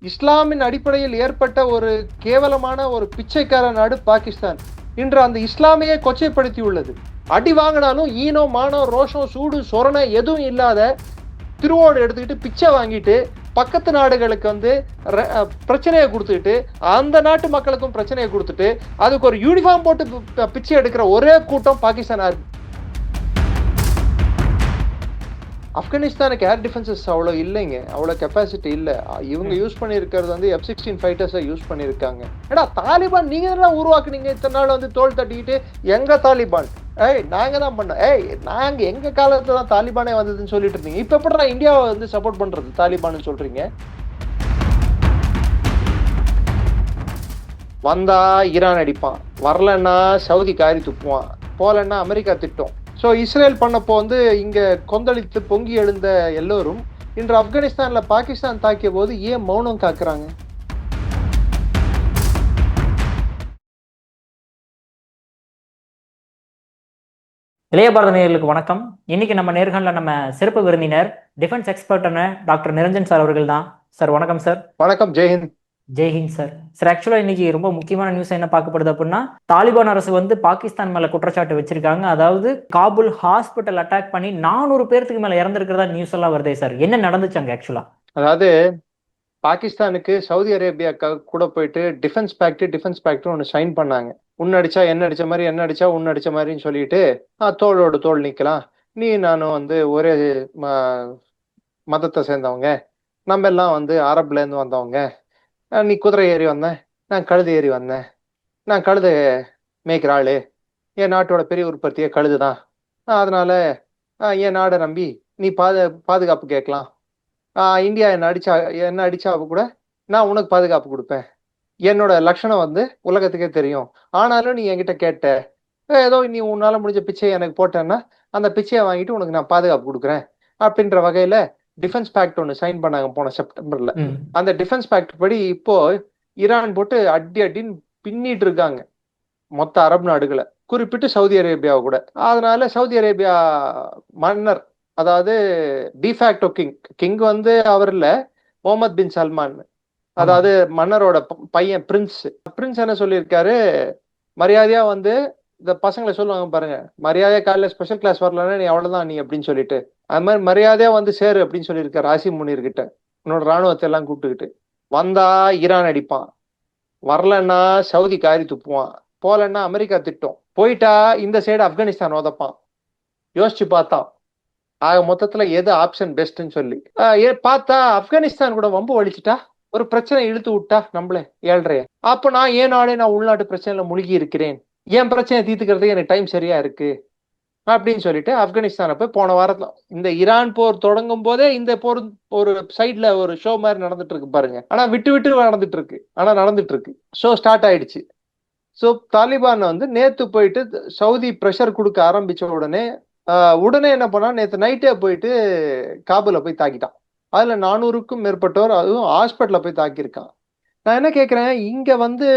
இஸ்லாமின் அடிப்படையில் ஏற்பட்ட ஒரு கேவலமான ஒரு பிச்சைக்கார நாடு பாகிஸ்தான் இன்று அந்த இஸ்லாமையே கொச்சைப்படுத்தி உள்ளது. அடி வாங்கினாலும் ஈனோ மானோ ரோஷம் சூடு சொரணை எதுவும் இல்லாத திருவோடு எடுத்துக்கிட்டு பிச்சை வாங்கிட்டு பக்கத்து நாடுகளுக்கு வந்து பிரச்சனையை கொடுத்துக்கிட்டு அந்த நாட்டு மக்களுக்கும் பிரச்சனையை கொடுத்துட்டு அதுக்கு ஒரு யூனிஃபார்ம் போட்டு பிச்சை எடுக்கிற ஒரே கூட்டம் பாகிஸ்தான் ஆர்மி. ஆப்கானிஸ்தானுக்கு ஏர் டிஃபென்சஸ் அவ்வளோ இல்லைங்க, அவ்வளோ கெப்பாசிட்டி இல்லை. இவங்க யூஸ் பண்ணியிருக்கிறது வந்து F-16 ஃபைட்டர்ஸை யூஸ் பண்ணியிருக்காங்க. ஏன்னா தாலிபான் நீங்க தான் உருவாக்குனீங்க. இத்தனை நாள் வந்து தோல் தட்டிக்கிட்டு எங்க தாலிபான் நாங்க தான் பண்ணோம், நாங்க எங்க காலத்துல தான் தாலிபானே வந்ததுன்னு சொல்லிட்டு இருந்தீங்க. இப்ப எப்படி இந்தியாவை வந்து சப்போர்ட் பண்றது தாலிபான்னு சொல்றீங்க? வந்தா ஈரான் அடிப்பான், வரலன்னா சவுதி காரி துப்புவான், போலன்னா அமெரிக்கா திட்டம். ஸோ இஸ்ரேல் பண்ணப்போ வந்து இங்க கொந்தளித்து பொங்கி எழுந்த எல்லோரும் இன்று ஆப்கானிஸ்தான்ல பாகிஸ்தான் தாக்கிய போது ஏன் மௌனம் காக்குறாங்க? இளைய பாரத நேயர்களுக்கு வணக்கம். இன்னைக்கு நம்ம நேர்காணல நம்ம சிறப்பு விருந்தினர் டிஃபென்ஸ் எக்ஸ்பர்ட்டான டாக்டர் நிரஞ்சன் சார் அவர்கள் தான். சார் வணக்கம் சார். வணக்கம், ஜெய்ஹிந்த். ஜெய்ஹிந்த் சார். சார் ஆக்சுவலா இன்னைக்கு ரொம்ப முக்கியமான நியூஸ் என்ன பார்க்கப்படுது அப்படின்னா, தாலிபான் அரசு வந்து பாகிஸ்தான் மேல குற்றச்சாட்டு வச்சிருக்காங்க. அதாவது காபூல் ஹாஸ்பிட்டல் அட்டாக் பண்ணி 400 பேருக்கு மேல இறந்திருக்கிறதா நியூஸ் எல்லாம் வருதே சார். என்ன நடந்துச்சாங்க ஆக்சுவலா? அதாவது பாகிஸ்தானுக்கு சவுதி அரேபியா கூட போயிட்டு டிஃபென்ஸ் பேக்ட் ஒன்று சைன் பண்ணாங்க. உன்னடிச்சா என்ன அடிச்ச மாதிரி, என்ன அடிச்சா உன்னு அடிச்ச மாதிரின்னு சொல்லிட்டு தோளோடு தோல் நிக்கலாம், நீ நானும் வந்து ஒரே மதத்தை சேர்ந்தவங்க, நம்ம எல்லாம் வந்து அரபுல இருந்து வந்தவங்க, நீ குதிரை ஏறி வந்தேன், நான் கழுது ஏறி வந்தேன், நான் கழுதை மேய்க்கிற ஆளு, என் நாட்டோட பெரிய உற்பத்தியே கழுதுதான், அதனால என் நாடை நம்பி நீ பாதுகாப்பு கேட்கலாம், இந்தியா என்ன அடிச்சா கூட நான் உனக்கு பாதுகாப்பு கொடுப்பேன், என்னோட லட்சணம் வந்து உலகத்துக்கே தெரியும், ஆனாலும் நீ என்கிட்ட கேட்ட ஏதோ நீ உன்னால முடிஞ்ச பிச்சையை எனக்கு போட்டேன்னா அந்த பிச்சையை வாங்கிட்டு உனக்கு நான் பாதுகாப்பு கொடுக்குறேன் அப்படின்ற வகையில டிஃபென்ஸ் பேக்ட் ஒன்று சைன் பண்ணாங்க போன செப்டம்பர்ல. அந்த டிஃபென்ஸ் பேக்ட் படி இப்போ ஈரான் போட்டு அடின்னு பின்னிட்டு இருக்காங்க மொத்த அரபு நாடுகளை, குறிப்பிட்டு சவுதி அரேபியாவை கூட. அதனால சவுதி அரேபியா மன்னர், அதாவது டிஃபேக்டோ கிங் வந்து அவர் இல்ல, முகமது பின் சல்மான், அதாவது மன்னரோட பையன் பிரின்ஸ் என்ன சொல்லியிருக்காரு, மரியாதையா வந்து இந்த பசங்களை சொல்லுவாங்க பாருங்க, மரியாதையா காலையில ஸ்பெஷல் கிளாஸ் வரலன்னா நீ அவ்வளவுதான் நீ அப்படின்னு சொல்லிட்டு, அது மாதிரி மரியாதையா வந்து சேரு அப்படின்னு சொல்லியிருக்காரு ஆசிம் முனீர் கிட்ட, உன்னோட ராணுவத்தை எல்லாம் கூப்பிட்டுக்கிட்டு. வந்தா ஈரான் அடிப்பான், வரலன்னா சவுதி காரி துப்புவான், போலன்னா அமெரிக்கா திட்டம், போயிட்டா இந்த சைடு ஆப்கானிஸ்தான் உதப்பான். யோசிச்சு பார்த்தான் ஆக மொத்தத்துல எது ஆப்ஷன் பெஸ்ட்ன்னு சொல்லி பார்த்தா ஆப்கானிஸ்தான் கூட வம்பு வலிச்சுட்டா, ஒரு பிரச்சனை இழுத்து விட்டா நம்மளே ஏழ்றைய, அப்ப நான் ஏன் நாளே நான் உள்நாட்டு பிரச்சனைல முழுகி இருக்கிறேன், என் பிரச்சனையை தீர்த்துக்கிறதுக்கு எனக்கு டைம் சரியா இருக்கு அப்படின்னு சொல்லிட்டு ஆப்கானிஸ்தானை போய் போன வாரத்துல இந்த ஈரான் போர் தொடங்கும் போதே இந்த போர் ஒரு சைட்ல ஒரு ஷோ மாதிரி நடந்துட்டு இருக்கு பாருங்க. ஆனா விட்டு நடந்துட்டு இருக்கு. ஷோ ஸ்டார்ட் ஆயிடுச்சு. ஸோ தாலிபான் வந்து நேத்து போயிட்டு சவுதி ப்ரெஷர் கொடுக்க ஆரம்பிச்ச உடனே என்ன பண்ணா, நேத்து நைட்டே போயிட்டு காபூல போய் தாக்கிட்டான். அதுல 400க்கும் மேற்பட்டோர் அதுவும் ஹாஸ்பிட்டல்ல போய் தாக்கியிருக்கான். நான் என்ன கேட்கிறேன், இங்க வந்து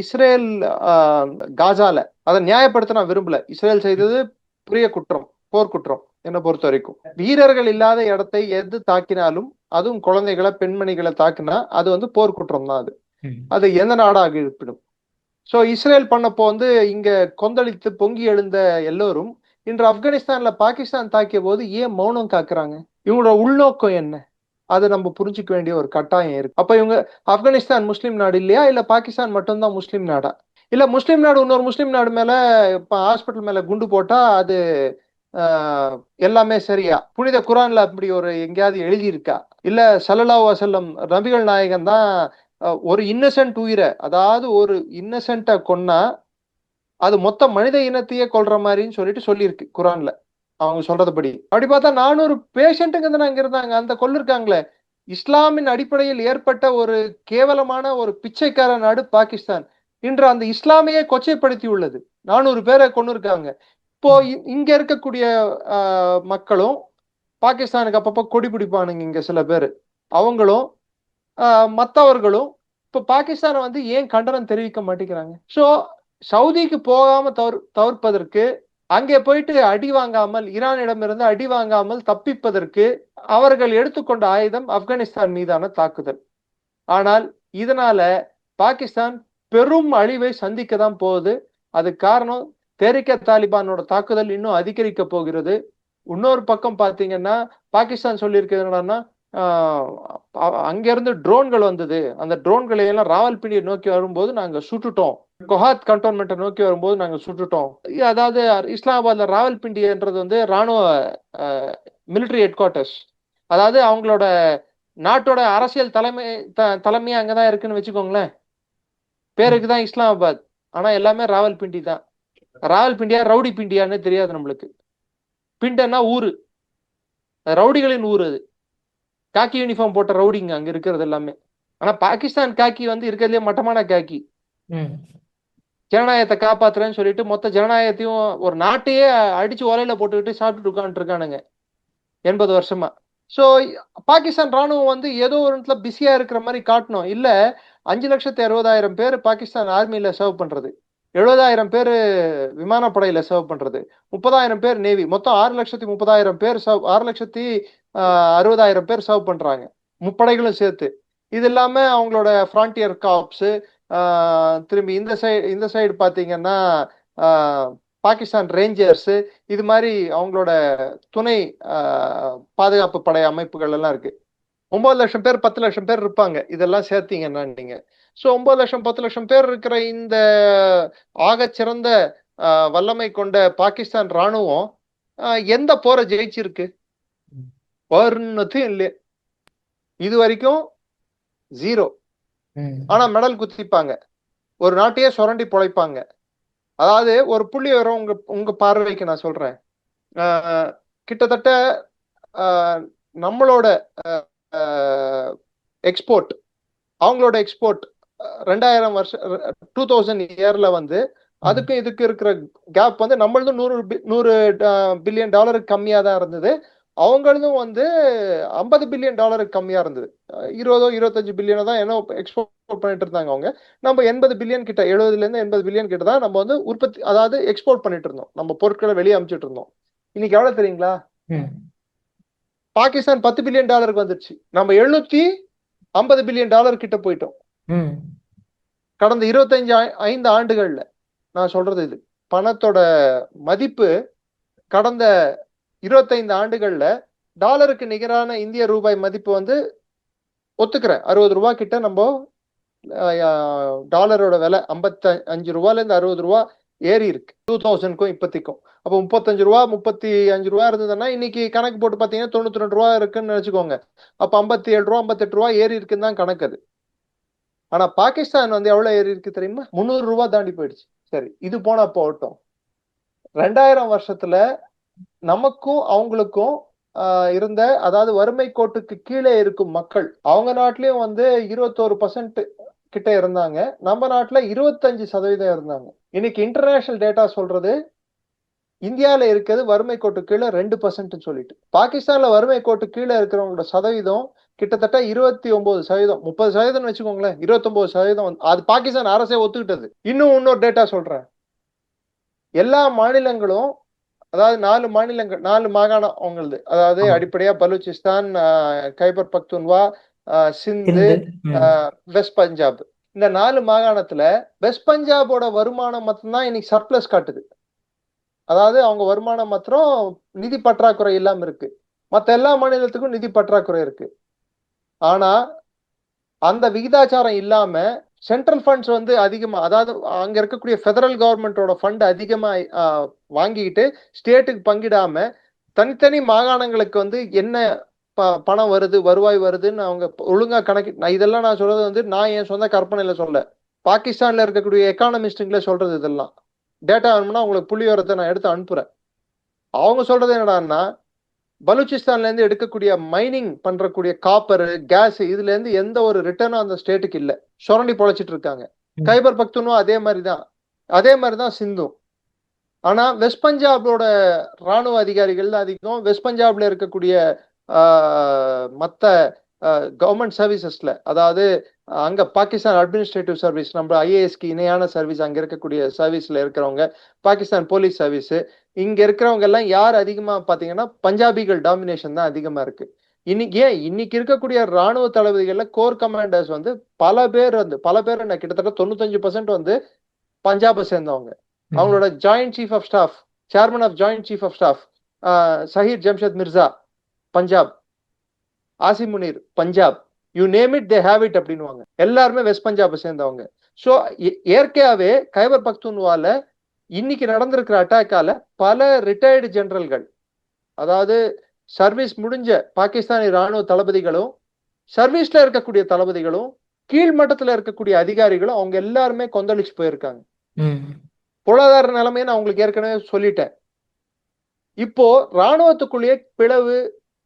இஸ்ரேல் காசால அதை நியாயப்படுத்த நான் விரும்பல. இஸ்ரேல் செய்தது பெரிய குற்றம், போர்க்குற்றம் என்னை பொறுத்த வரைக்கும். வீரர்கள் இல்லாத இடத்தை எது தாக்கினாலும், அதுவும் குழந்தைகளை பெண்மணிகளை தாக்கினா அது வந்து போர்க்குற்றம் தான். அது எந்த நாடாக இருப்பிடும். ஸோ இஸ்ரேல் பண்ணப்போ வந்து இங்க கொந்தளித்து பொங்கி எழுந்த எல்லோரும் இன்று ஆப்கானிஸ்தான்ல பாகிஸ்தான் தாக்கிய போது ஏன் மௌனம் காக்குறாங்க? இவங்களோட உள்நோக்கம் என்ன? அதை நம்ம புரிஞ்சுக்க வேண்டிய ஒரு கட்டாயம் இருக்கு. அப்ப இவங்க ஆப்கானிஸ்தான் முஸ்லீம் நாடு இல்லையா, இல்ல பாகிஸ்தான் மட்டும்தான் முஸ்லீம் நாடா? இல்ல முஸ்லீம் நாடு இன்னொரு முஸ்லீம் நாடு மேல இப்ப ஹாஸ்பிட்டல் மேல குண்டு போட்டா அது எல்லாமே சரியா? புனித குரான்ல அப்படி ஒரு எங்கேயாவது எழுதி இருக்கா? இல்ல ஸல்லல்லாஹு அலைஹி வஸல்லம் நபிகள் நாயகன் தான் ஒரு இன்னசென்ட் உயிரை, அதாவது ஒரு இன்னசென்ட்டை கொன்னா அது மொத்த மனித இனத்தையே கொல்ற மாதிரின்னு சொல்லிட்டு சொல்லியிருக்கு குரான்ல. அவங்க சொல்றதுபடி அப்படி பார்த்தா 400 பேஷண்ட்டுங்க தானே அங்க இருந்தாங்க, அந்த கொல்லிருக்காங்களே. இஸ்லாமின் அடிப்படையில் ஏற்பட்ட ஒரு கேவலமான ஒரு பிச்சைக்கார நாடு பாகிஸ்தான் இன்று அந்த இஸ்லாமையே கொச்சைப்படுத்தி உள்ளது. 400 பேரை கொண்டு இருக்காங்க. இப்போ இங்க இருக்கக்கூடிய மக்களும் பாகிஸ்தானுக்கு அப்பப்போ கொடி பிடிப்பானுங்க இங்க சில பேர், அவங்களும் மற்றவர்களும் இப்ப பாகிஸ்தானை வந்து ஏன் கண்டனம் தெரிவிக்க மாட்டேங்கிறாங்க? ஸோ சவுதிக்கு போகாம தவிர்ப்பதற்கு, அங்கே போயிட்டு அடி வாங்காமல், ஈரானிடமிருந்து அடி வாங்காமல் தப்பிப்பதற்கு அவர்கள் எடுத்துக்கொண்ட ஆயுதம் ஆப்கானிஸ்தான் மீதான தாக்குதல். ஆனால் இதனால பாகிஸ்தான் பெரும் அழிவை சந்திக்க தான் போகுது. அதுக்கு காரணம் தெஹ்ரிக் தாலிபானோட தாக்குதல் இன்னும் அதிகரிக்க போகிறது. இன்னொரு பக்கம் பாத்தீங்கன்னா பாகிஸ்தான் சொல்லியிருக்கிறது என்னன்னா, அங்கிருந்து ட்ரோன்கள் வந்தது, அந்த ட்ரோன்களை எல்லாம் ராவல்பிண்டியை நோக்கி வரும்போது நாங்க சுட்டுட்டோம், கொஹாத் கண்டோன்மெண்ட்டை நோக்கி வரும்போது நாங்க சுட்டுட்டோம். அதாவது இஸ்லாமாபாத்ல ராவல்பிண்டின்றது வந்து ராணுவ மிலிட்டரி ஹெட் குவார்ட்டர்ஸ், அதாவது அவங்களோட நாட்டோட அரசியல் தலைமையா அங்கதான் இருக்குன்னு வச்சுக்கோங்களேன். பேருக்கு தான் இஸ்லாமாபாத், ஆனா எல்லாமே ராவல்பிண்டி தான். ராவல்பிண்டியா ரவுடி பிண்டியான்னு தெரியாது நம்மளுக்கு. பிண்டன்னா ஊரு, ரவுடிகளின் ஊர் அது. காக்கி யூனிஃபார்ம் போட்ட ரவுடிங்க அங்க இருக்கிறது எல்லாமே. ஆனா பாகிஸ்தான் காக்கி வந்து இருக்கிறதுலே மட்டமான காக்கி. ஜனநாயகத்தை காப்பாத்துறேன்னு சொல்லிட்டு மொத்த ஜனநாயகத்தையும் ஒரு நாட்டையே அடிச்சு ஒலையில போட்டுக்கிட்டு சாப்பிட்டுட்டு உட்காந்துட்டு இருக்கானுங்க 80 வருஷமா. சோ பாகிஸ்தான் ராணுவம் வந்து ஏதோ ஒரு இடத்துல பிஸியா இருக்கிற மாதிரி காட்டணும். இல்ல 5,60,60,000 பேர் பாகிஸ்தான் ஆர்மியில சர்வ் பண்றது, 70,000 பேர் விமானப்படையில சர்வ் பண்றது, 30,000 பேர் நேவி, மொத்தம் 6,30,000 பேர் 6,60,000 பேர் சர்வ் பண்றாங்க முப்படைகளும் சேர்த்து. இது இல்லாம அவங்களோட ஃப்ரான்டியர் காப்ஸ், திரும்பி இந்த சைடு பாத்தீங்கன்னா பாகிஸ்தான் ரேஞ்சர்ஸ், இது மாதிரி அவங்களோட துணை பாதுகாப்பு படை அமைப்புகள் எல்லாம் இருக்கு. 9 லட்சம் பேர் 10 லட்சம் பேர் இருப்பாங்க இதெல்லாம் சேர்த்தீங்கன்னா நீங்க. ஸோ 9 லட்சம் 10 லட்சம் பேர் இருக்கிற இந்த ஆகச்சிறந்த வல்லமை கொண்ட பாகிஸ்தான் ராணுவம் எந்த போரை ஜெயிச்சிருக்கு? ஒன்னுத்தையும் இல்லை, இது வரைக்கும் 0. ஆனா மெடல் குத்திப்பாங்க, ஒரு நாட்டையே சுரண்டி பொழைப்பாங்க. அதாவது ஒரு புள்ளி வரும் உங்க பார்வைக்கு நான் சொல்றேன். கிட்டத்தட்ட நம்மளோட எக்ஸ்போர்ட் அவங்களோட எக்ஸ்போர்ட் 2000 வருஷம் 2000 இயர்ல வந்து அதுக்கும் இதுக்கு இருக்கிற கேப் வந்து நம்மளதும் 100 பில்லியன் டாலருக்கு கம்மியா தான் இருந்தது. அவங்களதும் வந்து 50 பில்லியன் டாலருக்கு கம்மியா இருந்தது. 20-25 பில்லியன் தான் என்ன எக்ஸ்போர்ட் பண்ணிட்டு இருந்தாங்க அவங்க. நம்ம 80 பில்லியன் கிட்ட, 70ல இருந்து 80 பில்லியன் கிட்ட தான் நம்ம வந்து உற்பத்தி, அதாவது எக்ஸ்போர்ட் பண்ணிட்டு இருந்தோம், நம்ம பொருட்களை வெளியே அனுப்பிச்சிட்டு இருந்தோம். இன்னைக்கு எவ்வளவு தெரியுங்களா? பாகிஸ்தான் 10 பில்லியன் டாலருக்கு வந்துருச்சு, நம்ம 750 பில்லியன் டாலர் கிட்ட போயிட்டோம் கடந்த 25 ஆண்டுகள்ல. நான் சொல்றது இது பணத்தோட மதிப்பு கடந்த 25 ஆண்டுகள்ல டாலருக்கு நிகரான இந்திய ரூபாய் மதிப்பு வந்து ஒத்துக்கிறேன் 60 ரூபாய் கிட்ட. நம்ம டாலரோட விலை 55 ரூபாயில இருந்து 60 ரூபாய் ஏறி இருக்கு 2000க்கும் இப்பத்திக்கும். அப்போ 35 ரூபா 35 ரூபா இருந்ததுன்னா இன்னைக்கு கணக்கு போட்டு பாத்தீங்கன்னா 92 ரூபா இருக்குன்னு நினைச்சுக்கோங்க. அப்ப 57 ரூபா 58 ரூபா ஏறி இருக்குன்னு தான் கணக்கு அது. ஆனா பாகிஸ்தான் வந்து எவ்வளவு ஏறி இருக்கு தெரியுமா? 300 ரூபாய் தாண்டி போயிடுச்சு. சரி, இது போனா போகட்டும். 2000 வருஷத்துல நமக்கும் அவங்களுக்கும் இருந்த, அதாவது வறுமை கோட்டுக்கு கீழே இருக்கும் மக்கள் அவங்க நாட்டிலயும் வந்து 21% கிட்ட இருந்தாங்க, நம்ம நாட்டுல 25% இருந்தாங்க. இன்னைக்கு இன்டர்நேஷனல் டேட்டா சொல்றது இந்தியாவில இருக்கிறது வறுமை கோட்டு கீழே 2% சொல்லிட்டு. பாகிஸ்தான்ல வறுமை கோட்டு கீழே இருக்கிறவங்களோட சதவீதம் கிட்டத்தட்ட 29%, 30% வச்சுக்கோங்களேன், 29%. அது பாகிஸ்தான் அரசே ஒத்துக்கிட்டது. இன்னொரு டேட்டா சொல்றேன். எல்லா மாநிலங்களும், அதாவது 4 மாநிலங்கள், 4 மாகாணம் அவங்களது, அதாவது அடிப்படையா பலூச்சிஸ்தான், கைபர் பக்துன்வா, சிந்து, வெஸ்ட் பஞ்சாப். இந்த 4 மாகாணத்துல வெஸ்ட் பஞ்சாபோட வருமானம் மட்டும்தான் இன்னைக்கு சர்ப்ளஸ் காட்டுது. அதாவது அவங்க வருமானம் மாத்திரம் நிதி பற்றாக்குறை இல்லாம இருக்கு. மத்த எல்லா மாநிலத்துக்கும் நிதி பற்றாக்குறை இருக்கு. ஆனா அந்த விகிதாச்சாரம் இல்லாம சென்ட்ரல் ஃபண்ட்ஸ் வந்து அதிகமா, அதாவது அங்க இருக்கக்கூடிய ஃபெடரல் கவர்மெண்டோட ஃபண்ட் அதிகமா வாங்கிக்கிட்டு ஸ்டேட்டுக்கு பங்கிடாம தனித்தனி மாகாணங்களுக்கு வந்து என்ன பணம் வருது, வருவாய் வருதுன்னு அவங்க ஒழுங்கா கணக்கு. இதெல்லாம் நான் சொல்றது வந்து நான் என் சொந்த கற்பனையில சொல்ல, பாகிஸ்தான்ல இருக்கக்கூடிய எக்கானமிஸ்டுங்களே சொல்றது. இதெல்லாம் டேட்டா வேணும்னா உங்களுக்கு புள்ளிவிவரத்தை நான் எடுத்து அனுப்புறேன். அவங்க சொல்றது என்னடான்னா, பலூச்சிஸ்தான்ல இருந்து எடுக்கக்கூடிய மைனிங் பண்றக்கூடிய காப்பர், கேஸ், இதுல இருந்து எந்த ஒரு ரிட்டர்னும் அந்த ஸ்டேட்டுக்கு இல்ல, சுரண்டி பொழைச்சிட்டு இருக்காங்க. கைபர் பக்துன்வா அதே மாதிரிதான் சிந்தும். ஆனா வெஸ்ட் பஞ்சாபோட ராணுவ அதிகாரிகள் தான் அதிகம். வெஸ்ட் பஞ்சாப்ல இருக்கக்கூடிய மத்த கவர்மெண்ட் சர்வீசஸ்ல, அதாவது அங்க பாகிஸ்தான் அட்மினிஸ்ட்ரேட்டிவ் சர்வீஸ், நம்ம ஐஏஎஸ்க்கு இணையான சர்வீஸ், அங்க இருக்கக்கூடிய சர்வீஸ்ல இருக்கிறவங்க, பாகிஸ்தான் போலீஸ் சர்வீஸ், இங்க இருக்கிறவங்க எல்லாம் யார் அதிகமா பாத்தீங்கன்னா பஞ்சாபிகள் டாமினேஷன் தான் அதிகமா இருக்கு. இன்னைக்கு இருக்கக்கூடிய ராணுவ தளபதிகள்ல கோர் கமாண்டர்ஸ் வந்து பல பேர் என்ன கிட்டத்தட்ட 95% வந்து பஞ்சாபை சேர்ந்தவங்க. அவங்களோட joint chief of staff, chairman of joint chief of staff Sahir Shamshad Mirza Punjab, Asim Munir Punjab, you name it they have it அப்படின்னுவாங்க. எல்லாருமே வெஸ்ட் பஞ்சாபை சேர்ந்தவங்க. ஸோ இயற்கையாவே கைபர் பக்துன்வால இன்னைக்கு நடந்திருக்கிற அட்டாக்கால பல ரிட்டையர்டு ஜெனரல்கள், அதாவது சர்வீஸ் முடிஞ்ச பாகிஸ்தானி ராணுவ தளபதிகளும் சர்வீஸ்ல இருக்கக்கூடிய தளபதிகளும் கீழ்மட்டத்துல இருக்கக்கூடிய அதிகாரிகளும் அவங்க எல்லாருமே கொந்தளிச்சு போயிருக்காங்க. பொருளாதார நிலைமையை நான் உங்களுக்கு ஏற்கனவே சொல்லிட்டேன். இப்போ ராணுவத்துக்குள்ளேயே பிளவு,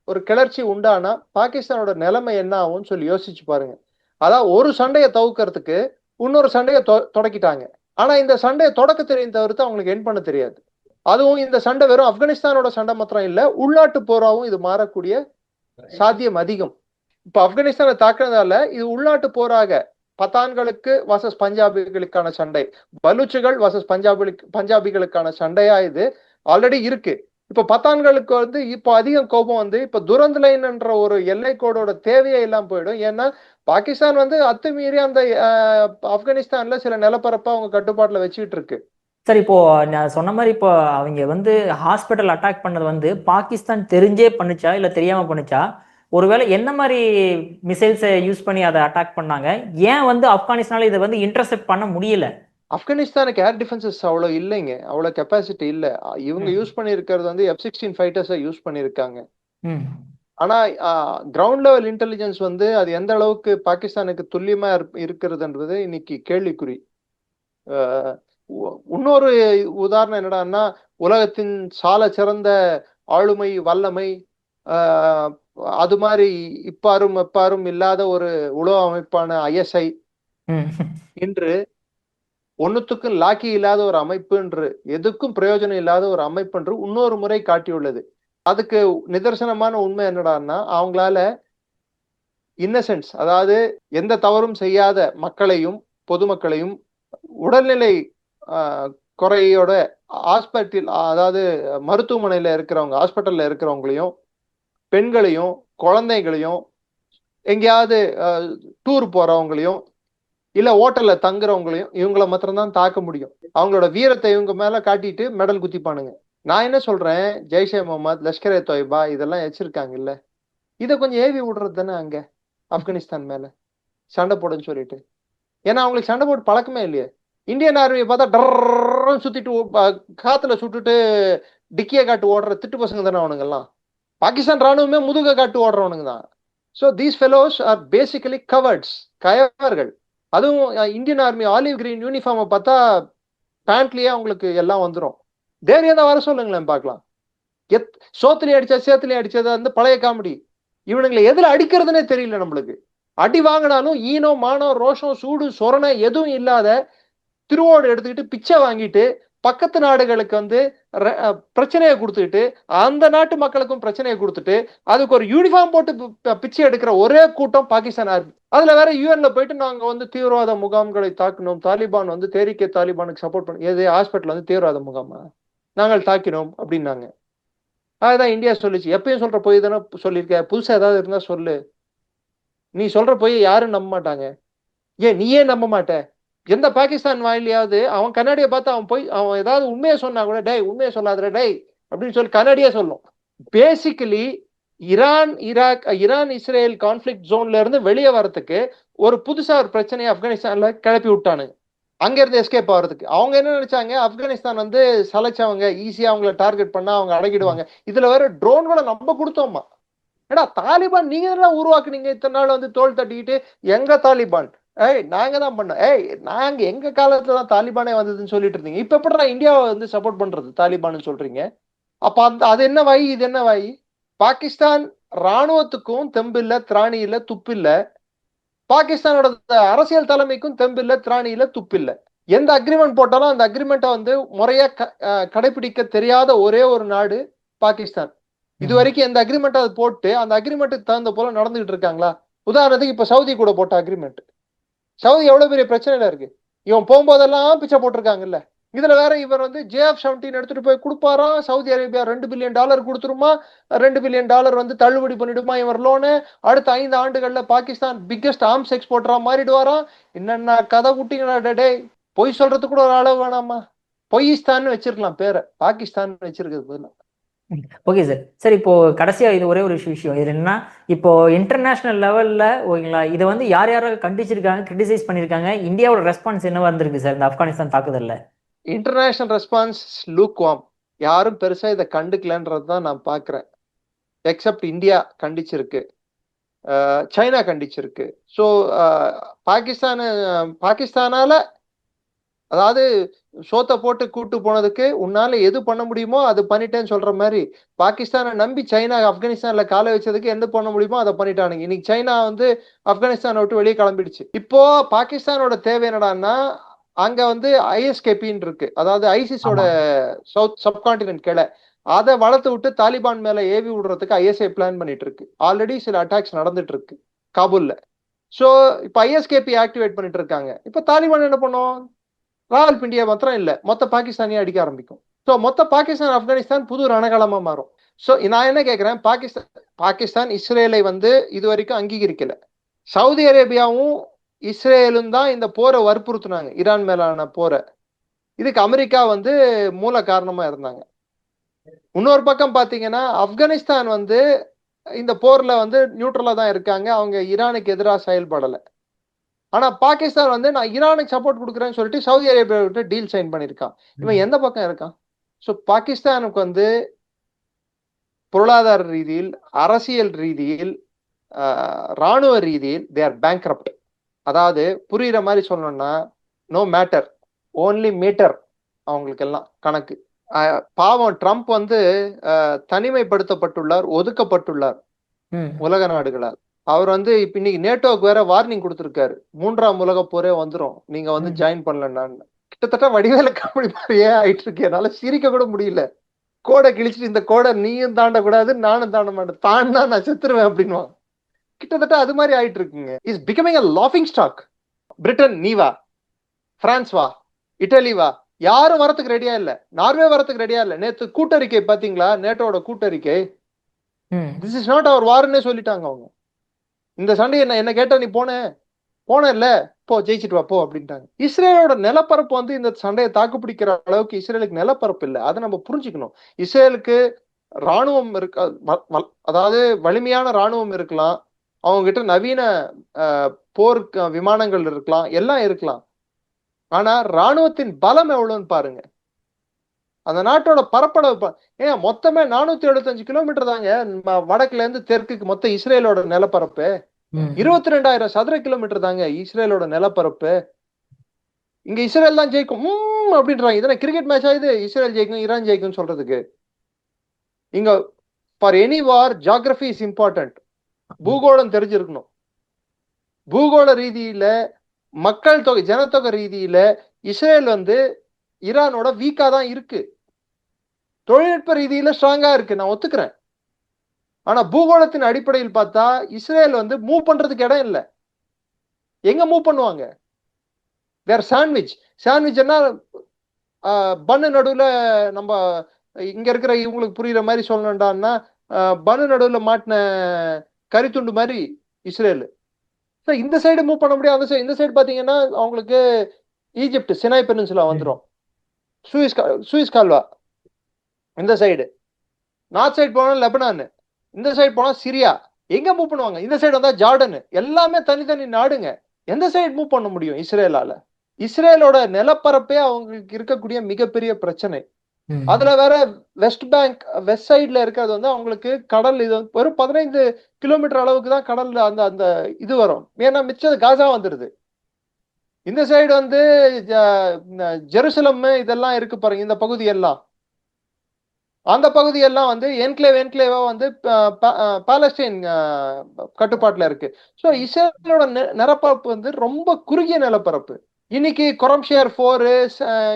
ஒரு கிளர்ச்சி உண்டானா பாகிஸ்தானோட நிலைமை என்ன ஆகும்னு சொல்லி யோசிச்சு பாருங்க. அதான் ஒரு சண்டையை தவிர்க்கிறதுக்கு இன்னொரு சண்டையை தொடக்கிட்டாங்க. ஆனா இந்த சண்டையை தொடக்க தெரியும் தவிர்த்து அவங்களுக்கு என் பண்ண தெரியாது. அதுவும் இந்த சண்டை வெறும் ஆப்கானிஸ்தானோட சண்டை மாத்திரம் இல்ல, உள்நாட்டு போராவும் இது மாறக்கூடிய சாத்தியம் அதிகம். இப்ப ஆப்கானிஸ்தானை தாக்குனதால இது உள்நாட்டு போராக பத்தான்களுக்கு வர்சஸ் பஞ்சாபிகளுக்கான சண்டை, பலூச்சுகள் வர்சஸ் பஞ்சாபிகளுக்கான சண்டையா இது ஆல்ரெடி இருக்கு. இப்ப பத்தான்களுக்கு வந்து இப்போ அதிகம் கோபம் வந்து இப்ப துரந்த் லைன் என்ற ஒரு எல்லை கோடோட தேவையே இல்லாம போயிடும். ஏன்னா பாகிஸ்தான் வந்து அத்துமீறி அந்த ஆப்கானிஸ்தான்ல சில நிலப்பரப்பை அவங்க கட்டுப்பாட்டுல வச்சுக்கிட்டு இருக்கு. சார், இப்போ நான் சொன்ன மாதிரி இப்போ அவங்க வந்து ஹாஸ்பிட்டல் அட்டாக் பண்ணது வந்து பாகிஸ்தான் தெரிஞ்சே பண்ணுச்சா இல்ல தெரியாம பண்ணுச்சா? ஒருவேளை என்ன மாதிரி மிசைல்ஸை யூஸ் பண்ணி அதை அட்டாக் பண்ணாங்க? ஏன் வந்து ஆப்கானிஸ்தானால இதை வந்து இன்டர்செப்ட் பண்ண முடியல? ஆப்கானிஸ்தானுக்கு ஏர் டிஃபென்சஸ் அவ்வளவு இல்லைங்க, அவ்வளவு கெப்பாசிட்டி இல்ல. இவங்க யூஸ் பண்ணிருக்கிறது வந்து F-16 ஃபைட்டர்ஸை யூஸ் பண்ணிருக்காங்க. ஆனா கிரவுண்ட் லெவல் இன்டெலிஜென்ஸ் வந்து அது எந்த அளவுக்கு பாகிஸ்தானுக்கு துல்லியமா இருக்கிறதுன்றது இன்னைக்கு கேள்விக்குறி. இன்னொரு உதாரணம் என்னடான்னா, உலகத்தின் சால சிறந்த ஆளுமை வல்லமை, அது மாதிரி எப்பாரும் இல்லாத ஒரு உலக அமைப்பான ISI இன்று ஒன்னுத்துக்கும் லாக்கி இல்லாத ஒரு அமைப்பு என்று, எதுக்கும் பிரயோஜனம் இல்லாத ஒரு அமைப்பு என்று இன்னொரு முறை காட்டியுள்ளது. அதுக்கு நிதர்சனமான உண்மை என்னடான்னா, அவங்களால இன்னசென்ஸ், அதாவது எந்த தவறும் செய்யாத மக்களையும் பொதுமக்களையும் உடல்நிலை குறையோட ஹாஸ்பிட்டல், அதாவது மருத்துவமனையில இருக்கிறவங்க, ஹாஸ்பிட்டல்ல இருக்கிறவங்களையும் பெண்களையும் குழந்தைகளையும் எங்கேயாவது டூர் போறவங்களையும் இல்ல ஹோட்டல்ல தங்குறவங்களையும் இவங்கள மாத்திரம்தான் தாக்க முடியும். அவங்களோட வீரத்தை இவங்க மேல காட்டிட்டு மெடல் குத்திப்பானுங்க. நான் என்ன சொல்றேன், ஜெய்ஷே முகமது, லஷ்கர் தொய்பா இதெல்லாம் வச்சிருக்காங்க இல்ல, இதை கொஞ்சம் ஏவி விடுறது தானே அங்க ஆப்கானிஸ்தான் மேல சண்டை போடுன்னு சொல்லிட்டு. ஏன்னா அவங்களுக்கு சண்டை போட்டு பழக்கமே இல்லையே. இந்தியன் ஆர்மியை பார்த்தா டர்ன்னு சுத்திட்டு காத்துல சுட்டுட்டு டிக்கிய காட்டு ஓடுற திட்டு பசங்க தானே அவனுங்கெல்லாம். பாகிஸ்தான் ராணுவமே முதுக காட்டு ஓடுறவனுங்க தான். So these fellows are basically cowards, கயவர்கள். அதுவும் இந்தியன் ஆர்மி ஆலிவ் கிரீன் யூனிஃபார்மை பார்த்தா பேண்ட்லயே அவங்களுக்கு எல்லாம் வந்துடும். தைரியம் தான் வர சொல்லுங்களேன் பார்க்கலாம். சோத்துலயே அடிச்சா சேத்துலயே அடிச்சது வந்து பழைய காமெடி. இவனுங்களை எதுல அடிக்கிறதுனே தெரியல நம்மளுக்கு. அடி வாங்கினாலும் ஈனோ மானோ ரோஷம் சூடு சொரணை எதுவும் இல்லாத திருவோடு எடுத்துக்கிட்டு பிச்சை வாங்கிட்டு பக்கத்து நாடுகளுக்கு வந்து பிரச்சனையை கொடுத்துக்கிட்டு அந்த நாட்டு மக்களுக்கும் பிரச்சனையை கொடுத்துட்டு அதுக்கு ஒரு யூனிஃபார்ம் போட்டு பிச்சை எடுக்கிற ஒரே கூட்டம் பாகிஸ்தான் ஆர்மி. அதுல வேற யூஎன்ல போயிட்டு நாங்க வந்து தீவிரவாத முகாம்களை தாக்கினோம், தாலிபான் வந்து தேரிக்கை தாலிபானுக்கு சப்போர்ட் பண்ணி, எது ஹாஸ்பிட்டல் வந்து தீவிரவாத முகாமா நாங்கள் தாக்கினோம் அப்படின்னாங்க. அதுதான் இந்தியா சொல்லிச்சு. எப்பயும் சொல்ற பொய் தானே சொல்லியிருக்க, புதுசா ஏதாவது இருந்தா சொல்லு. நீ சொல்ற பொய் யாரும் நம்ப மாட்டாங்க. ஏன் நீயே நம்ப மாட்ட? எந்த பாகிஸ்தான் வாயிலையாவது அவன் கண்ணாடியை பார்த்து அவன் ஏதாவது உண்மையை சொன்னா கூட டேய் உண்மையை சொல்லாத டேய் அப்படின்னு சொல்லி கண்ணாடியே சொல்லும். பேசிக்கலி ஈரான் இஸ்ரேல் கான்ஃபிளிக்ட் ஜோன்ல இருந்து வெளியே வரதுக்கு ஒரு புதுசா ஒரு பிரச்சனையை ஆப்கானிஸ்தான்ல கிளப்பி விட்டானுங்க. அங்க இருந்து எஸ்கேப் ஆகிறதுக்கு அவங்க என்ன நினைச்சாங்க, ஆப்கானிஸ்தான் வந்து சலைச்சவங்க, ஈஸியா அவங்கள டார்கெட் பண்ணா அவங்க அடங்கிடுவாங்க. இதுல வேற ட்ரோன்களை நம்ம கொடுத்தோமா. ஏடா தாலிபான் நீங்க தான் உருவாக்குனீங்க, இத்தனை நாள் வந்து தோல் தட்டிக்கிட்டு எங்க தாலிபான், நாங்க தான் பண்ணோம், நாங்க எங்க காலத்துல தான் தாலிபானே வந்ததுன்னு சொல்லிட்டு இருந்தீங்க. இப்ப எப்படி இந்தியாவை வந்து சப்போர்ட் பண்றது தாலிபான்னு சொல்றீங்க? அப்ப அது என்ன வாய், இது என்ன வாய்? பாகிஸ்தான் ராணுவத்துக்கும் தெம்பு இல்ல, திராணி இல்ல, துப்பு இல்ல. பாகிஸ்தானோட அரசியல் தலைமைக்கும் தெம்பு இல்ல, திராணி இல்ல, துப்பு இல்ல. எந்த அக்ரிமெண்ட் போட்டாலும் அந்த அக்ரிமெண்ட்டை வந்து முறையா கடைபிடிக்க தெரியாத ஒரே ஒரு நாடு பாகிஸ்தான். இது வரைக்கும் எந்த அக்ரிமெண்ட் அது போட்டு அந்த அக்ரிமெண்ட்டுக்கு தகுந்த போல நடந்துகிட்டு இருக்காங்களா? உதாரணத்துக்கு இப்ப சவுதி கூட போட்ட அக்ரிமெண்ட், சவுதி எவ்வளவு பெரிய பிரச்சனையில இருக்கு. இவன் போகும்போதெல்லாம் பிச்சை போட்டிருக்காங்கல்ல, இதுல வேற இவர் வந்து JF-17 எடுத்துட்டு போய் கொடுப்பாராம். சவுதி அரேபியா $2 பில்லியன் கொடுத்துருமா, $2 பில்லியன் வந்து தள்ளுபடி பண்ணிடுமா இவர் லோனு. அடுத்த 5 ஆண்டுகள்ல பாகிஸ்தான் பிக்கெஸ்ட் ஆர்ம்ஸ் எக்ஸ்போர்ட்டரா மாறிடுவாராம். என்னென்ன கதை குட்டிங்களா டே. பொய் சொல்றதுக்கு கூட ஒரு அளவு வேணாமா? பொய்ஸ்தான் வச்சிருக்கலாம் பேரை, பாகிஸ்தான் வச்சிருக்கிறது. Okay sir. சார் இப்போ கடைசியா இது ஒரே ஒரு விஷயம் இது என்னன்னா, இப்போ இன்டர்நேஷனல் லெவல்ல ஓகேங்களா, இதை வந்து யார் யாரும் கண்டிச்சிருக்காங்க, கிரிட்டிசைஸ் பண்ணிருக்காங்க, இந்தியாவோட ரெஸ்பான்ஸ் என்னவா இருந்திருக்கு சார் இந்த ஆப்கானிஸ்தான் தாக்குதல்ல? International response lukewarm. யாரும் பெருசா இதை கண்டுக்கலன்றது தான் நான் பாக்குறேன். எக்ஸப்ட் இந்தியா கண்டிச்சிருக்கு, சைனா கண்டிச்சிருக்கு. ஸோ பாகிஸ்தானால அதாவது சோத்தை போட்டு கூட்டு போனதுக்கு உன்னால எது பண்ண முடியுமோ அது பண்ணிட்டேன்னு சொல்ற மாதிரி, பாகிஸ்தானை நம்பி சைனா ஆப்கானிஸ்தான்ல காலை வச்சதுக்கு என்ன பண்ண முடியுமோ அதை பண்ணிட்டானுங்க. இன்னைக்கு சைனா வந்து ஆப்கானிஸ்தானை விட்டு வெளியே கிளம்பிடுச்சு. இப்போ பாகிஸ்தானோட தேவை என்னடான்னா, அங்க வந்து ISKPன்னு இருக்கு, அதாவது ஐசிஸோட சவுத் சப்கான்டினென்ட் கிளை, அதை வளர்த்து விட்டு தாலிபான் மேல ஏவி விடுறதுக்கு ISI பிளான் பண்ணிட்டு இருக்கு. ஆல்ரெடி சில அட்டாக்ஸ் நடந்துட்டு இருக்கு காபூல்ல. ஸோ இப்போ ISKP ஆக்டிவேட் பண்ணிட்டு இருக்காங்க. இப்போ தாலிபான் என்ன பண்ணும்? ராவல் பிண்டியா மாத்திரம் இல்ல, மொத்த பாகிஸ்தானியை அடிக்க ஆரம்பிக்கும். ஸோ மொத்த பாகிஸ்தான் ஆப்கானிஸ்தான் புது ரணகாலமா மாறும். ஸோ நான் என்ன கேட்கிறேன், பாகிஸ்தான் இஸ்ரேலை வந்து இது வரைக்கும் அங்கீகரிக்கல. சவுதி அரேபியாவும் இஸ்ரேலும் தான் இந்த போரை வற்புறுத்தினாங்க, ஈரான் மேலான போரை. இதுக்கு அமெரிக்கா வந்து மூல காரணமா இருந்தாங்க. இன்னொரு பக்கம் பாத்தீங்கன்னா, ஆப்கானிஸ்தான் வந்து இந்த போர்ல வந்து நியூட்ரலா தான் இருக்காங்க, அவங்க ஈரானுக்கு எதிராக செயல்படலை. ஆனா பாகிஸ்தான் வந்து நான் ஈரானுக்கு சப்போர்ட் கொடுக்குறேன்னு சொல்லிட்டு சவுதி அரேபியா விட்டு டீல் சைன் பண்ணிருக்கான். இவன் எந்த பக்கம் இருக்கான்? ஸோ பாகிஸ்தானுக்கு வந்து பொருளாதார ரீதியில், அரசியல் ரீதியில், ராணுவ ரீதியில் தே ஆர் பேங்க்ரப்ட். அதாவது புரியுற மாதிரி சொல்லணும்னா, நோ மேட்டர், ஓன்லி மீட்டர் அவங்களுக்கு எல்லாம் கணக்கு. பாவம் ட்ரம்ப் வந்து தனிமைப்படுத்தப்பட்டுள்ளார், ஒதுக்கப்பட்டுள்ளார் உலக நாடுகளால். அவர் வந்து இப்ப இன்னைக்கு நேட்டோக்கு வேற வார்னிங் கொடுத்திருக்காரு, 3ஆம் உலக போரே வந்துரும் நீங்க வந்து ஜாயின் பண்ணலன்னு. கிட்டத்தட்ட வடிவேல காமெடி மாதிரியே ஆயிட்டு இருக்கு. என்னால சிரிக்க கூட முடியல. கோடை கிழிச்சிட்டு இந்த கோடை நீயும் தாண்ட கூடாது, நானும் தாண்ட மாட்டேன், தாண்டா நான் செத்துருவேன் அப்படின்னு. கிட்டத்தட்ட அது மாதிரி ஆயிட்டு இருக்குங்க. இஸ் பிகமிங் அ லாஃபிங் ஸ்டாக். பிரிட்டன் நீ வா, பிரான்ஸ் வா, இட்டலி வா, யாரும் வரத்துக்கு ரெடியா இல்ல. நார்வே வரத்துக்கு ரெடியா இல்ல. நேத்து கூட்டறிக்கை பாத்தீங்களா, நேட்டோட கூட்டறிக்கை, திஸ் இஸ் நாட் அவர் வார்னே சொல்லிட்டாங்க அவங்க. இந்த சண்டை என்ன கேட்டா நீ போன இல்ல, போ ஜெயிச்சிட்டு வா போ அப்படின்ட்டாங்க. இஸ்ரேலோட நிலப்பரப்பு வந்து இந்த சண்டையை தாக்கு பிடிக்கிற அளவுக்கு இஸ்ரேலுக்கு நிலப்பரப்பு இல்லை, அதை நம்ம புரிஞ்சுக்கணும். இஸ்ரேலுக்கு ராணுவம் இருக்க, அதாவது வலிமையான ராணுவம் இருக்கலாம், அவங்க கிட்ட நவீன போர் விமானங்கள் இருக்கலாம், எல்லாம் இருக்கலாம். ஆனா ராணுவத்தின் பலம் எவ்வளவுன்னு பாருங்க. அந்த நாட்டோட பரப்பளவு ஏன் மொத்தமே 475 கிலோமீட்டர் தாங்க வடக்குல இருந்து தெற்குக்கு மொத்த இஸ்ரேலோட நிலப்பரப்பு. 22,000 சதுர கிலோமீட்டர் தாங்க இஸ்ரேலோட நிலப்பரப்பு. இங்க இஸ்ரேல் தான் ஜெயிக்கும் அப்படின்றாங்க. இதெல்லாம் கிரிக்கெட் மேட்ச் ஆகுது, இஸ்ரேல் ஜெயிக்கும் ஈரான் ஜெயிக்கும் சொல்றதுக்கு. இங்க for any war geography is important. பூகோளம் தெரிஞ்சிருக்கணும். பூகோள ரீதியில, மக்கள் தொகை, ஜனத்தொகை ரீதியில இஸ்ரேல் வந்து ஈரானோட வீக்கா தான் இருக்கு. தொழில்நுட்ப ரீதியில ஸ்ட்ராங்கா இருக்கு, நான் ஒத்துக்கிறேன். ஆனா பூகோளத்தின் அடிப்படையில் பார்த்தா இஸ்ரேல் வந்து மூவ் பண்றதுக்கு இடம் இல்லை. எங்க மூவ் பண்ணுவாங்க? வேற சாண்ட்விச்னா பன்னு நடுவுல, நம்ம இங்க இருக்கிற இவங்களுக்கு புரியுற மாதிரி சொல்லணும்டான்னா, பன்னு நடுவுல மாட்டின கரித்துண்டு மாதிரி இஸ்ரேல். இந்த சைடு மூவ் பண்ண முடியாது. அந்த சைடு, இந்த சைடு பாத்தீங்கன்னா அவங்களுக்கு ஈஜிப்ட் சினாய் பெனின்சுலா வந்துடும், சூயிஸ் கால்வா இந்த சைடு. நார்த் சைடு போனா லெபனான், இந்த சைடு போனா சிரியா. எங்க மூவ் பண்ணுவாங்க? இந்த சைடு வந்தா ஜார்டன். எல்லாமே தனித்தனி நாடுங்க. எந்த சைடு மூவ் பண்ண முடியும் இஸ்ரேலால? இஸ்ரேலோட நிலப்பரப்பே அவங்களுக்கு இருக்கக்கூடிய மிகப்பெரிய பிரச்சனை. அதுல வேற வெஸ்ட் பேங்க், வெஸ்ட் சைட்ல இருக்கிறது வந்து அவங்களுக்கு கடல், இது ஒரு 15 கிலோமீட்டர் அளவுக்கு தான் கடல்ல அந்த அந்த இது வரும். ஏன்னா மிச்சது காசா வந்துருது. இந்த சைடு வந்து ஜெருசலம் இதெல்லாம் இருக்கு பாருங்க, இந்த பகுதி எல்லாம், அந்த பகுதி எல்லாம் வந்து என்க்ளேவா வந்து பாலஸ்டைன் கட்டுப்பாட்டுல இருக்கு. ஸோ இஸ்ரேலோட நிலப்பரப்பு வந்து ரொம்ப குறுகிய நிலப்பரப்பு. இன்னைக்கு கொரம்ஷியர் 4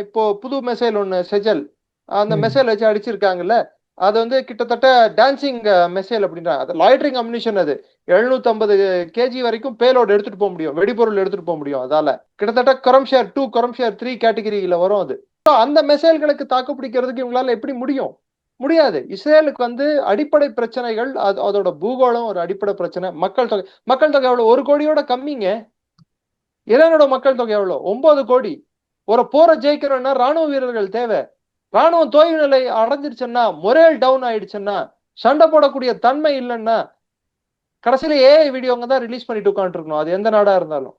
இப்போ புது மெசைல் ஒன்று செஜல், அந்த மெசைல் வச்சு அடிச்சிருக்காங்கல்ல, அது வந்து கிட்டத்தட்ட டான்சிங் மெசைல் அப்படின்றாங்க. அது லாய்டரிங் அம்யூனிஷன். அது 750 kg வரைக்கும் பேலோடு எடுத்துட்டு போக முடியும், வெடிபொருள் எடுத்துட்டு போக முடியும். அதால கிட்டத்தட்ட கொரம்ஷியர் 2, கொரம்ஷியர் 3 கேட்டகரியில வரும் அது. அந்த மிசைல்களுக்கு தாக்கு பிடிக்கிறதுக்கு இவங்களால எப்படி முடியும்? முடியாது. இஸ்ரேலுக்கு வந்து அடிப்படை பிரச்சனைகள், அதோட பூகோளம் ஒரு அடிப்படை பிரச்சனை. மக்கள் தொகை எவ்வளவு? 1 கோடியோட கம்மிங்க. ஈரானோட மக்கள் தொகை எவ்வளவு? 9 கோடி. ஒரு போரை ஜெயிக்கிறோம்னா ராணுவ வீரர்கள் தேவை. ராணுவம் தோய்வு நிலை அடைஞ்சிருச்சுன்னா, மொரேல் டவுன் ஆயிடுச்சுன்னா, சண்டை போடக்கூடிய தன்மை இல்லைன்னா, கடைசியில ஏஐ வீடியோங்க தான் ரிலீஸ் பண்ணிட்டு உட்காந்துட்டு இருக்கணும். அது எந்த நாடா இருந்தாலும்.